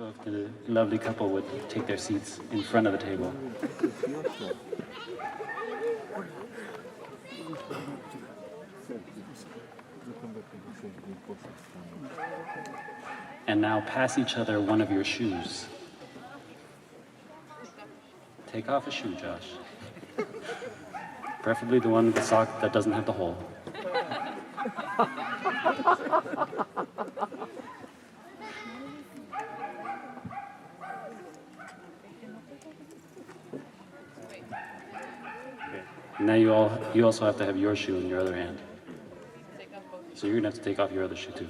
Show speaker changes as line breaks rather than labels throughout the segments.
So if the lovely couple would take their seats in front of the table. And now pass each other one of your shoes. Take off a shoe, Josh. Preferably the one with the sock that doesn't have the hole. Now you also have to have your shoe in your other hand. So you're gonna have to take off your other shoe too.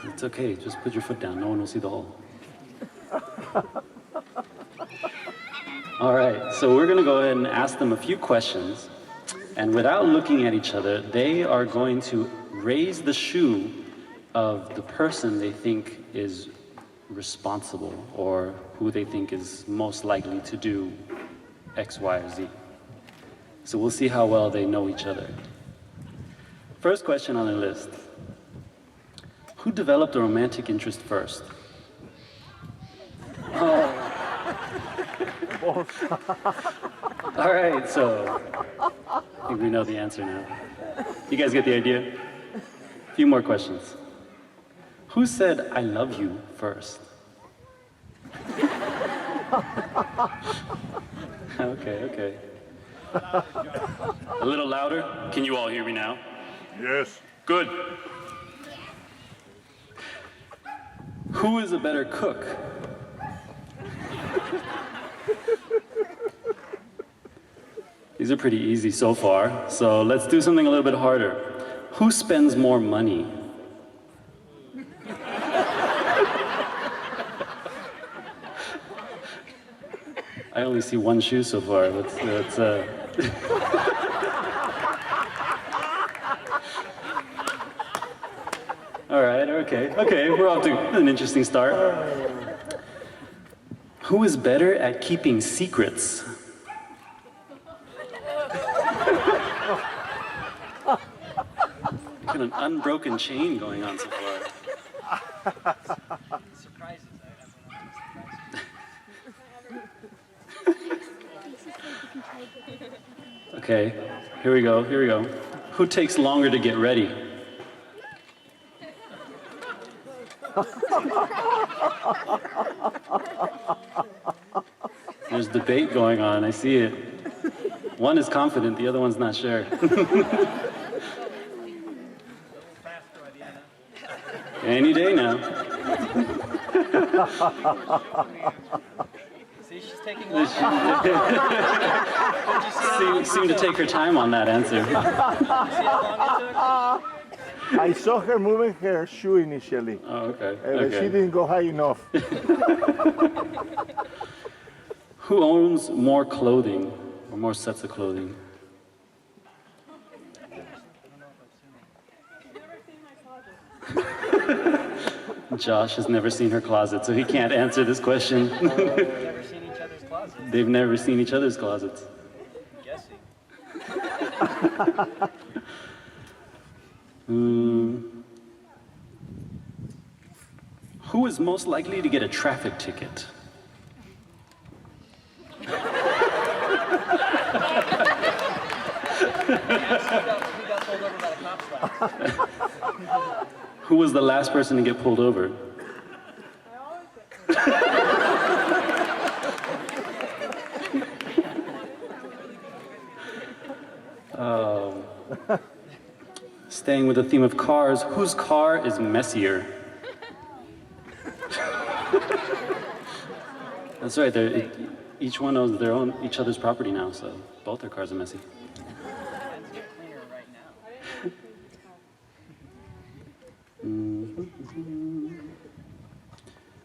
It's okay, just put your foot down, no one will see the hole. All right, so we're gonna go ahead and ask them a few questions, and without looking at each other, they are going to raise the shoe of the person they think is responsible or who they think is most likely to do X, Y, or Z. So we'll see how well they know each other. First question on the list. Who developed a romantic interest first? Oh. All right, so I think we know the answer now. You guys get the idea? A few more questions. Who said, "I love you" first? Okay. A little louder? Can you all hear me now?
Yes.
Good. Who is a better cook? These are pretty easy so far, so let's do something a little bit harder. Who spends more money? I only see one shoe so far. Let's All right, okay, we're off to an interesting start. Who is better at keeping secrets? Got an unbroken chain going on so far.
Surprises.
Okay, here we go. Who takes longer to get ready? There's debate going on, I see it. One is confident, the other one's not sure. Any day now.
See, she's taking longer.
Seem to take her time on that answer.
See how long it took?
I saw her moving her shoe initially.
Oh, okay.
But she didn't go high enough.
Who owns more clothing or more sets of clothing? Josh has never seen her closet, so he can't answer this question.
They've never seen each other's closets.
They've never seen each other's closets.
Guessing.
Who is most likely to get a traffic ticket?
Who got pulled over by the cops last?
Who was the last person to get pulled over? Staying with the theme of cars, whose car is messier? That's right. Each one owns each other's property now, so both their cars are messy.
Cleaner right now.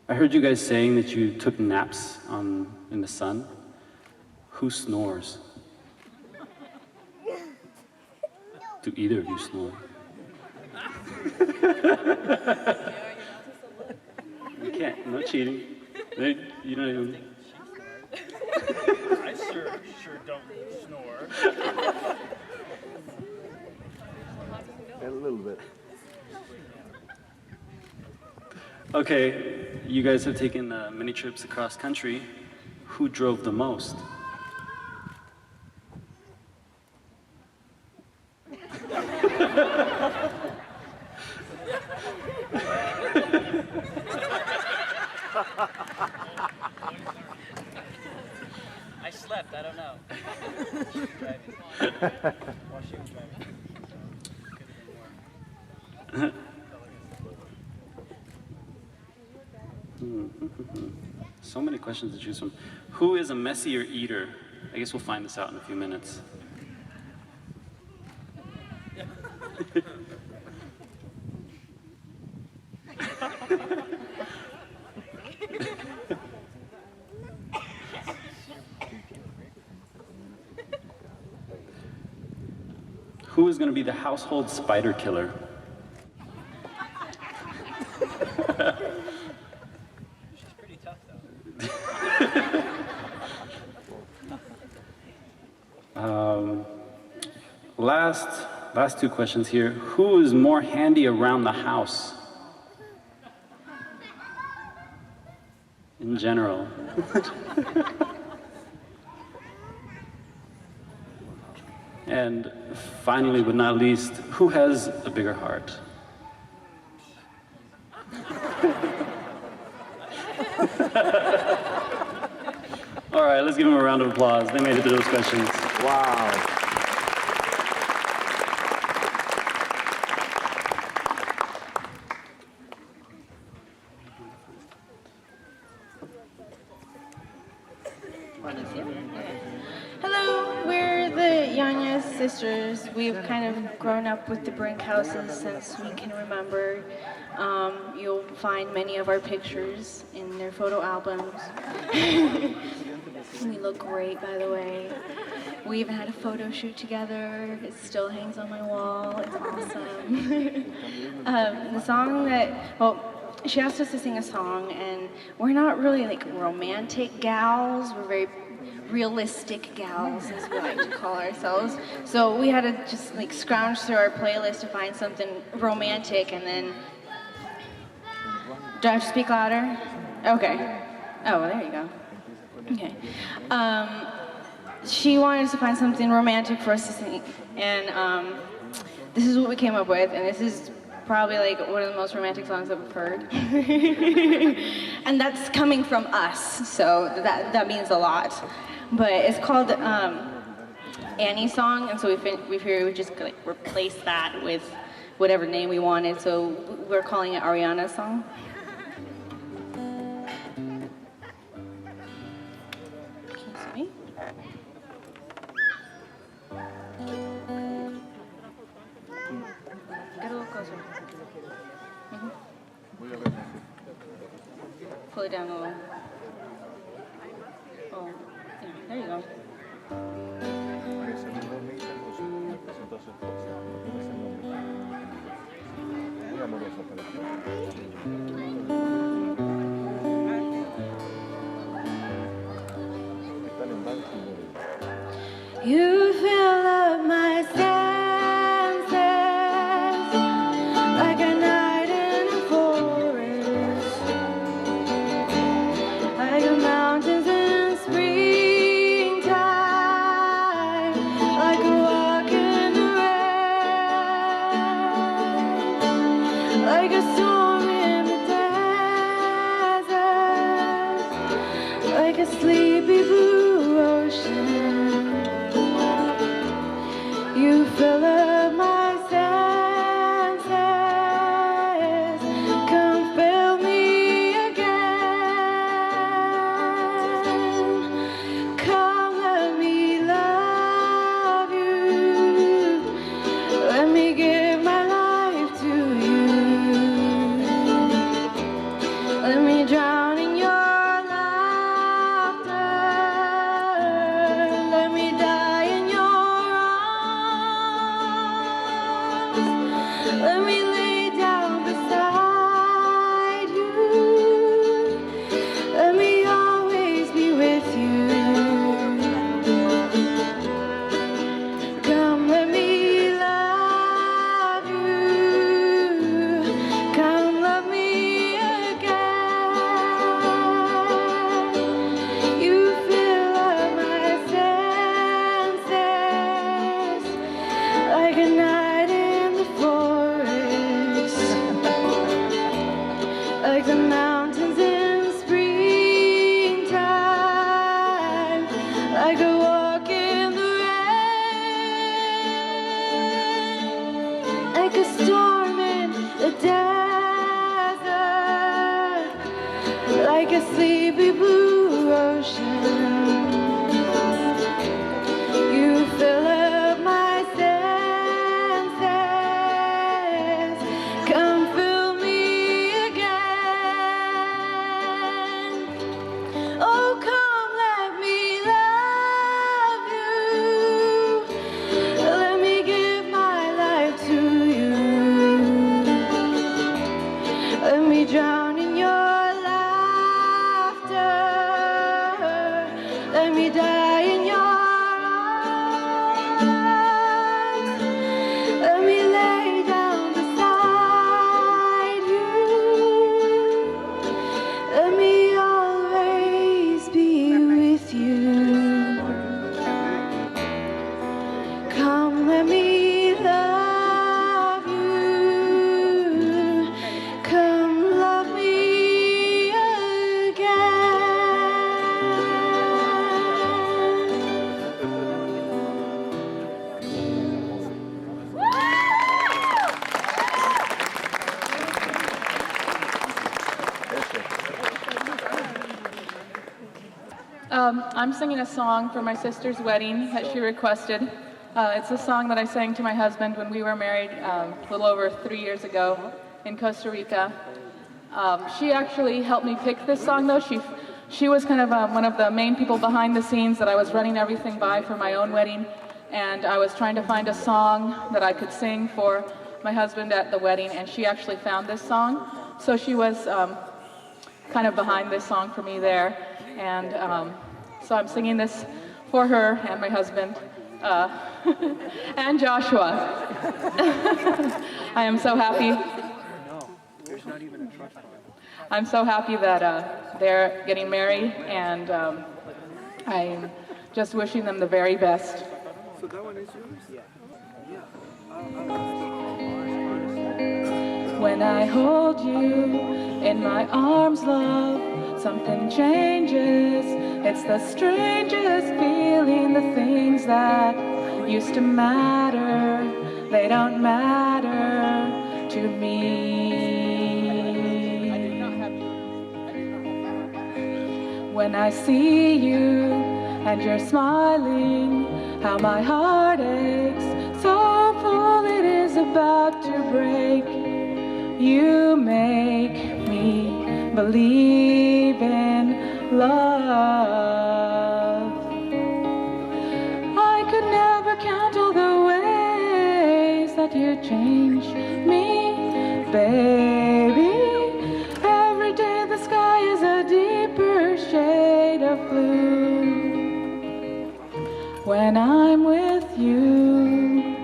I heard you guys saying that you took naps in the sun. Who snores? Do either of you snore? You can't. No cheating. You don't even.
I sure don't snore. A little bit.
Okay, you guys have taken many trips across country. Who drove the most?
I slept, I don't know. She was driving. While she was driving.
So many questions to choose from. Who is a messier eater? I guess we'll find this out in a few minutes. Who is going to be the household spider killer?
She's pretty tough though.
Last two questions here. Who is more handy around the house? In general. And finally, but not least, who has a bigger heart? All right, let's give them a round of applause. They made it to those questions.
Wow.
Hello, we're the Yanya's sisters. We've kind of grown up with the Brink houses since we can remember. You'll find many of our pictures in their photo albums. We look great, by the way. We even had a photo shoot together. It still hangs on my wall. It's awesome. The song that, well, she asked us to sing a song, and we're not really like romantic gals. We're very realistic gals, as we like to call ourselves. So we had to just like scrounge through our playlist to find something romantic, and then. Do I have to speak louder? Okay. Oh, well, there you go. Okay. She wanted us to find something romantic for us to sing, and this is what we came up with, and this is probably like one of the most romantic songs I've heard. And that's coming from us, so that means a lot. But it's called Annie's Song, and so we figured we'd just like replace that with whatever name we wanted, so we're calling it Ariana's Song. Can you see me? Get a little closer. Pull it down a little. Oh, yeah, there you go. You fill up my senses like a night in a forest, like the mountains in springtime, like a walk in the rain, like a storm in the desert, like a sleepy blue ocean. You fill up my senses, come fill me again. Come let me love you, let me give my life to you. Let me drown in your laughter, like a sleepy blue ocean. You fill up my senses. Come fill me again. Oh, come, let me love you. Let me give my life to you. Let me drown in your laughter. Let me die in your arms. Let me lay down beside you. Let me always be with you. Come, let me love you. Come, love me
I'm singing a song for my sister's wedding that she requested. It's a song that I sang to my husband when we were married a little over 3 years ago in Costa Rica. She actually helped me pick this song, though. She was kind of one of the main people behind the scenes that I was running everything by for my own wedding, and I was trying to find a song that I could sing for my husband at the wedding, and she actually found this song. So she was kind of behind this song for me there, and so I'm singing this for her and my husband and Joshua. I am so happy. I'm so happy that they're getting married, and I'm just wishing them the very best.
So that one is yours? Yeah.
When I hold you in my arms, love, something changes. It's the strangest feeling. The things that used to matter, they don't matter to me. When I see you and you're smiling, how my heart aches, so full it is about to break. You make me believe in love. I could never count all the ways that you change me, baby. Every day the sky is a deeper shade of blue. When I'm with you,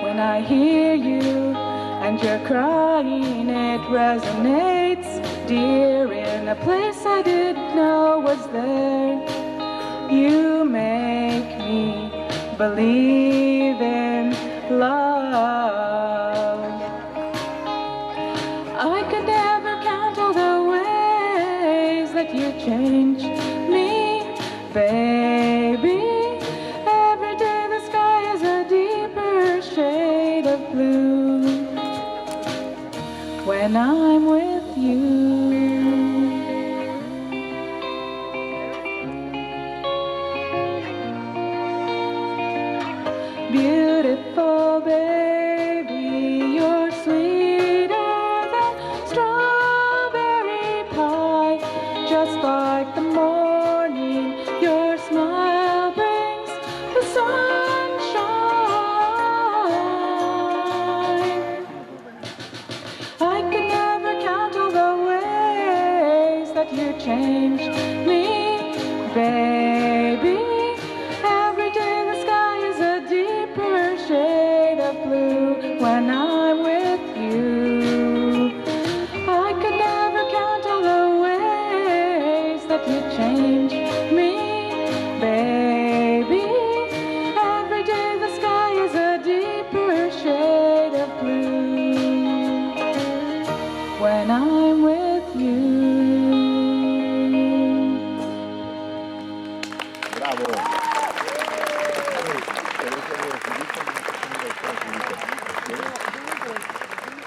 when I hear you and you're crying, it resonates, dear, in a place I didn't know was there. You make me believe in love. I could never count all the ways that you change me, baby. Every day the sky is a deeper shade of blue. When I'm with you. Beautiful baby, you're sweeter than strawberry pie. Just like the morning, your smile brings the sunshine. I could never count all the ways that you changed me, baby. Every day the sky is a deeper shade of blue. When I'm with you, I could never count all the ways that you changed me, baby. Every day the sky is a deeper shade of blue. When I'm with you.
Bravo.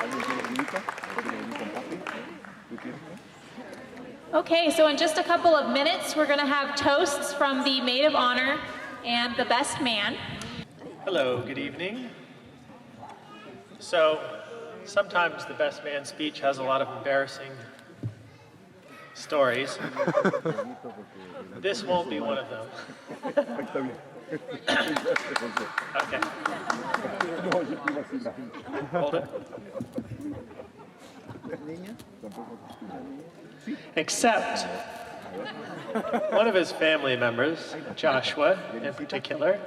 ¿Alguien quiere vinito? ¿Quiere venir con papi?
Okay, so in just a couple of minutes, we're going to have toasts from the maid of honor and the best man.
Hello, good evening. So, sometimes the best man speech has a lot of embarrassing stories. This won't be one of them. Okay. Hold it. Except one of his family members, Joshua in particular,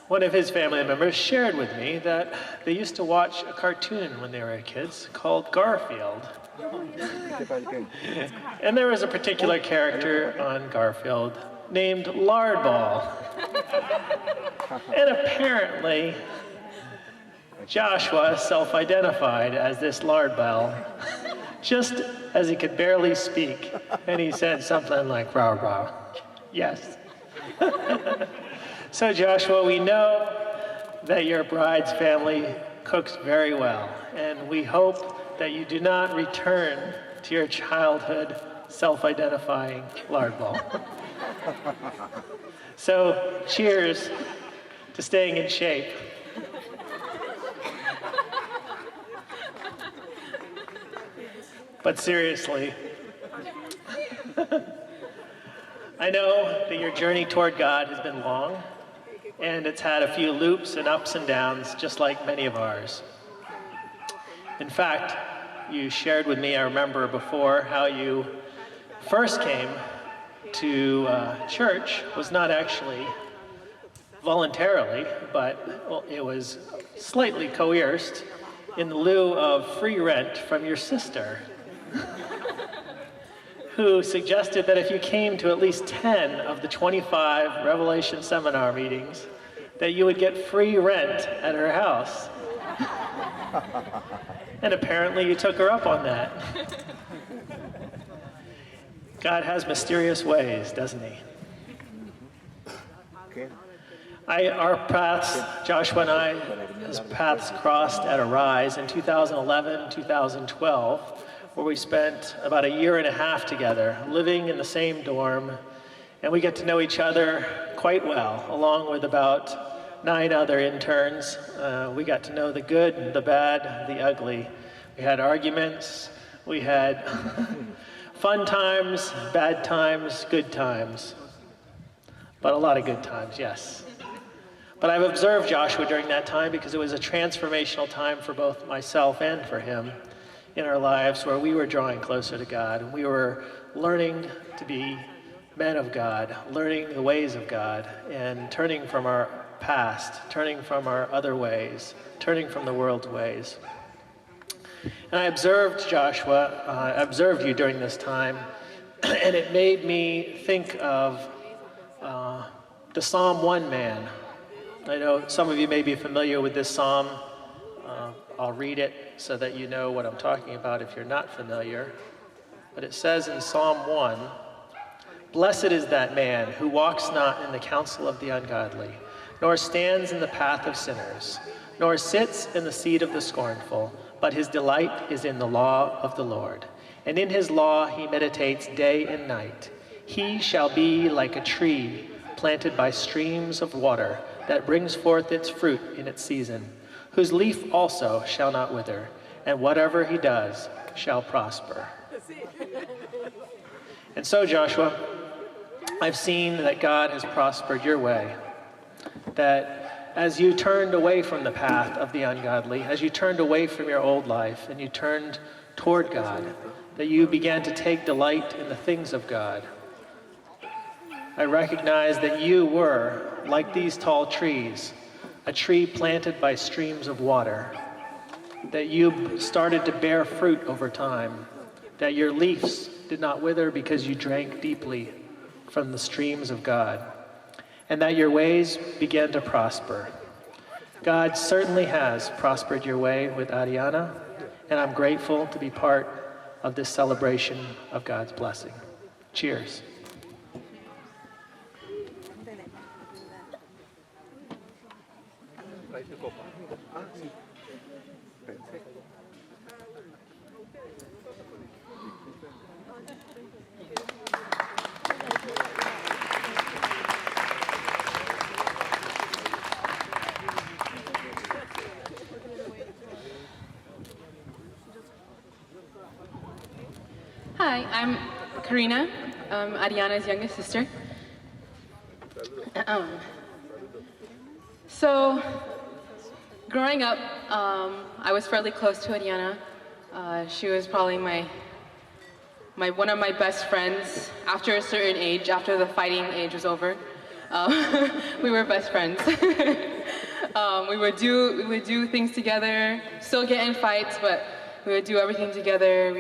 one of his family members shared with me that they used to watch a cartoon when they were kids called Garfield. And there was a particular character on Garfield named Lardball. And apparently, Joshua self-identified as this Lardball, just as he could barely speak. And he said something like, rah, rah. Yes. So Joshua, we know that your bride's family cooks very well, and we hope that you do not return to your childhood self-identifying Lardball. So cheers to staying in shape. But seriously, I know that your journey toward God has been long, and it's had a few loops and ups and downs, just like many of ours. In fact, you shared with me, I remember before, how you first came to church was not actually voluntarily, but well, it was slightly coerced in lieu of free rent from your sister, who suggested that if you came to at least 10 of the 25 Revelation seminar meetings, that you would get free rent at her house. And apparently you took her up on that. God has mysterious ways, doesn't he? Our paths, Joshua and I, his paths crossed at Arise in 2011, 2012, where we spent about a year and a half together, living in the same dorm, and we get to know each other quite well, along with about 9 other interns. We got to know the good, the bad, the ugly. We had arguments, we had fun times, bad times, good times, but a lot of good times, yes. But I've observed Joshua during that time because it was a transformational time for both myself and for him in our lives, where we were drawing closer to God, and we were learning to be men of God, learning the ways of God, and turning from our past, turning from our other ways, turning from the world's ways. And I observed Joshua, I observed you during this time, and it made me think of the Psalm 1 man. I know some of you may be familiar with this psalm. I'll read it so that you know what I'm talking about if you're not familiar. But it says in Psalm 1, "Blessed is that man who walks not in the counsel of the ungodly, nor stands in the path of sinners, nor sits in the seat of the scornful, but his delight is in the law of the Lord. And in his law he meditates day and night. He shall be like a tree planted by streams of water, that brings forth its fruit in its season, whose leaf also shall not wither, and whatever he does shall prosper." And so, Joshua, I've seen that God has prospered your way, that as you turned away from the path of the ungodly, as you turned away from your old life and you turned toward God, that you began to take delight in the things of God. I recognize that you were, like these tall trees, a tree planted by streams of water, that you started to bear fruit over time, that your leaves did not wither because you drank deeply from the streams of God, and that your ways began to prosper. God certainly has prospered your way with Ariana, and I'm grateful to be part of this celebration of God's blessing. Cheers.
Hi, I'm Karina, Ariana's youngest sister. So, growing up, I was fairly close to Ariana. She was probably one of my best friends. After a certain age, after the fighting age was over, we were best friends. We would do things together, still get in fights, but we would do everything together.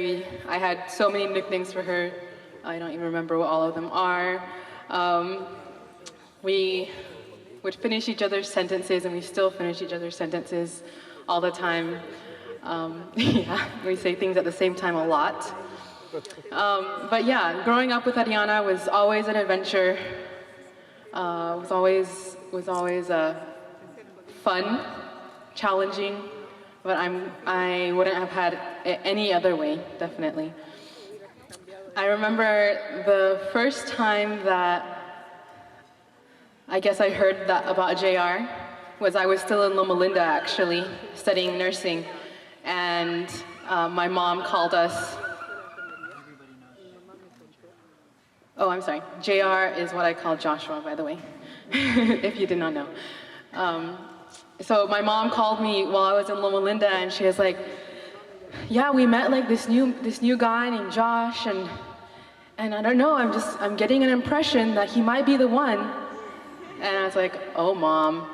I had so many nicknames for her. I don't even remember what all of them are. We would finish each other's sentences, and we still finish each other's sentences all the time. Yeah, we say things at the same time a lot. But yeah, growing up with Ariana was always an adventure. Was always fun, challenging. But I wouldn't have had it any other way, definitely. I remember the first time that I guess I heard that about JR was I was still in Loma Linda, actually, studying nursing. And my mom called us. Oh, I'm sorry. JR is what I call Joshua, by the way, if you did not know. So my mom called me while I was in Loma Linda, and she was like, "Yeah, we met like this new guy named Josh, and I don't know, I'm getting an impression that he might be the one." And I was like, "Oh, Mom."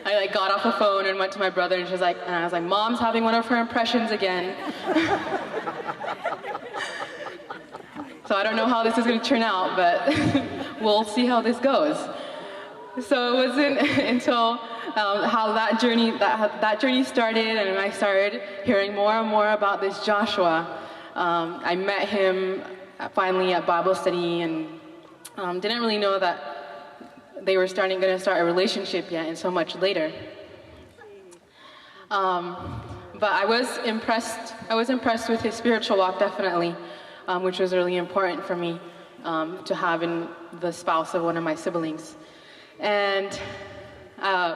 I like got off the phone and went to my brother, and I was like, "Mom's having one of her impressions again." So I don't know how this is going to turn out, but we'll see how this goes. So it wasn't until how that journey started, and I started hearing more and more about this Joshua. I met him finally at Bible study, and didn't really know that they were going to start a relationship yet, and so much later. But I was impressed with his spiritual walk, definitely, which was really important for me to have in the spouse of one of my siblings. And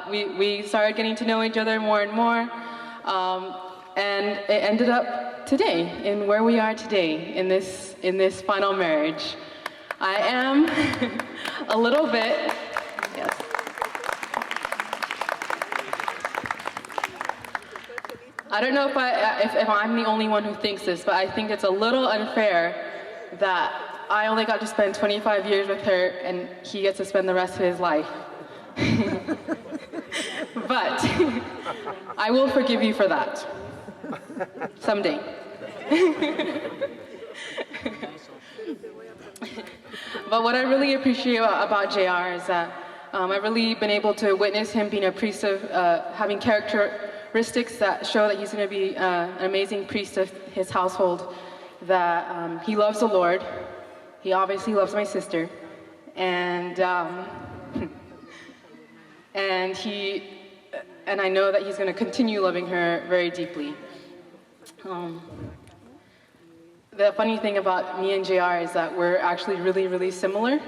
we started getting to know each other more and more, and it ended up today, in where we are today, in this final marriage. I am a little bit, yes. I don't know if I'm the only one who thinks this, but I think it's a little unfair that I only got to spend 25 years with her and he gets to spend the rest of his life. But I will forgive you for that. Someday. But what I really appreciate about JR is that I've really been able to witness him being a priest of, having characteristics that show that he's going to be an amazing priest of his household, that he loves the Lord. He obviously loves my sister, and I know that he's going to continue loving her very deeply. The funny thing about me and JR is that we're actually really, really similar.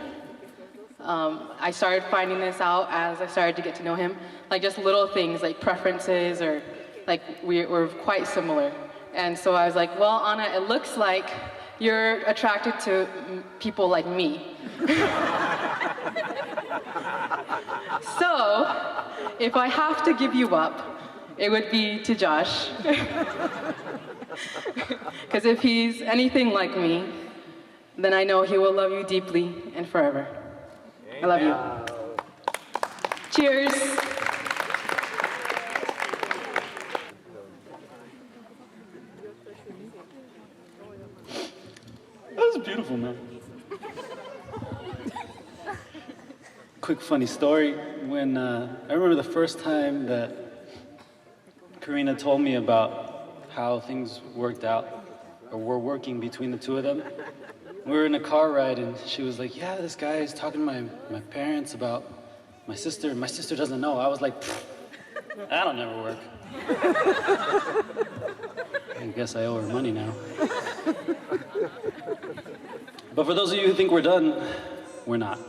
I started finding this out as I started to get to know him, like just little things like preferences, or like we're quite similar. And so I was like, well, Anna, it looks like you're attracted to people like me. So, if I have to give you up, it would be to Josh. Because if he's anything like me, then I know he will love you deeply and forever. I love you. Cheers.
That was beautiful, man. Quick funny story. When I remember the first time that Karina told me about how things worked out, or were working between the two of them. We were in a car ride, and she was like, "Yeah, this guy is talking to my parents about my sister. My sister doesn't know." I was like, "That'll never work." I guess I owe her money now. But for those of you who think we're done, we're not.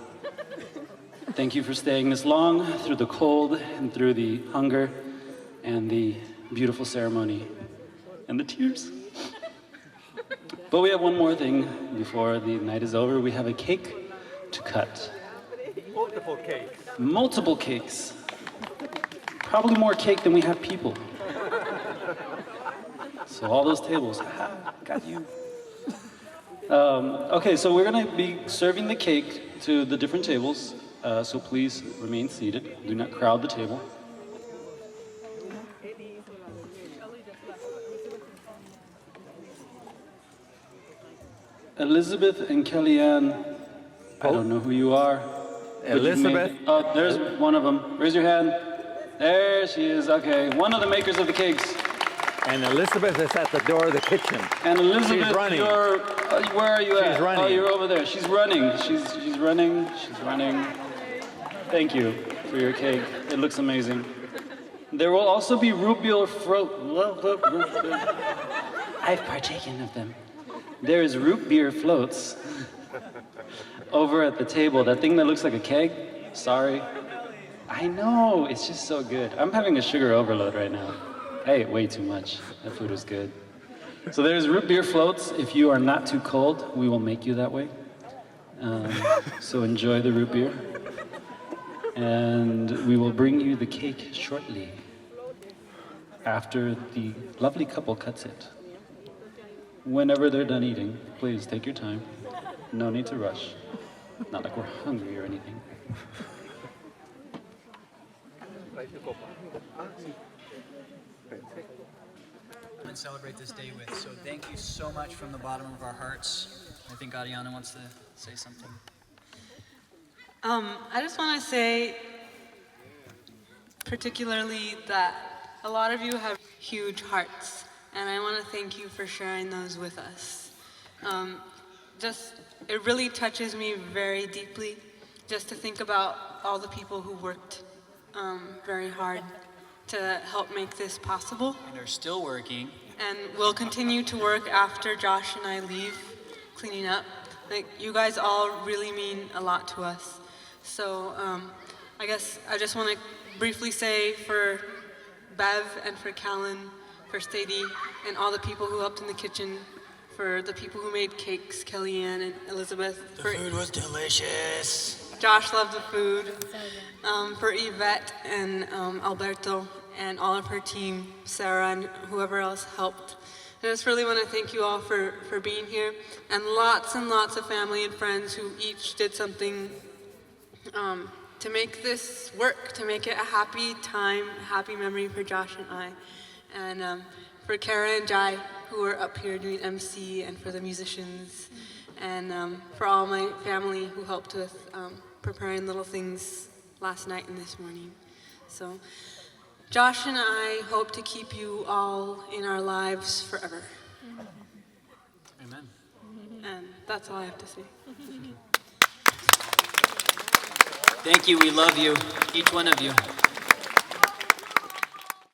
Thank you for staying this long through the cold and through the hunger and the beautiful ceremony and the tears. But we have one more thing before the night is over. We have a cake to cut.
Multiple cakes.
Multiple cakes. Probably more cake than we have people. So all those tables, haha, got you. Okay, so we're gonna be serving the cake to the different tables. So please remain seated. Do not crowd the table. Elizabeth and Kellyanne, I don't know who you are. but you
Elizabeth?
oh, there's one of them. Raise your hand. There she is. Okay, one of the makers of the cakes.
And Elizabeth is at the door of the kitchen.
And Elizabeth,
She's running.
you're, where are you at?
She's running.
Oh, you're over there. She's running. She's running. She's running. Thank you for your cake. It looks amazing. There will also be root beer I've partaken of them. There is root beer floats over at the table. That thing that looks like a keg. Sorry. I know. It's just so good. I'm having a sugar overload right now. I ate way too much. That food was good. So there's root beer floats. If you are not too cold, we will make you that way. So enjoy the root beer. And we will bring you the cake shortly after the lovely couple cuts it. Whenever they're done eating, please take your time. No need to rush. Not like we're hungry or anything.
And celebrate this day with. So thank you so much from the bottom of our hearts. I think Ariana wants to say something.
I just want to say particularly that a lot of you have huge hearts, and I want to thank you for sharing those with us. It really touches me very deeply just to think about all the people who worked very hard to help make this possible.
And are still working.
And we'll continue to work after Josh and I leave, cleaning up. Like, you guys all really mean a lot to us. So I guess I just want to briefly say for Bev and for Callan, for Stady, and all the people who helped in the kitchen, for the people who made cakes, Kellyanne and Elizabeth.
The food was delicious.
Josh loved the food. For Yvette and Alberto and all of her team, Sarah and whoever else helped. I just really want to thank you all for being here, and lots of family and friends who each did something to make this work, to make it a happy time, a happy memory for Josh and I. And for Kara and Jai, who are up here doing MC, and for the musicians, and for all my family who helped with preparing little things last night and this morning. So Josh and I hope to keep you all in our lives forever.
Amen.
And that's all I have to say.
Thank you. We love you, each one of you.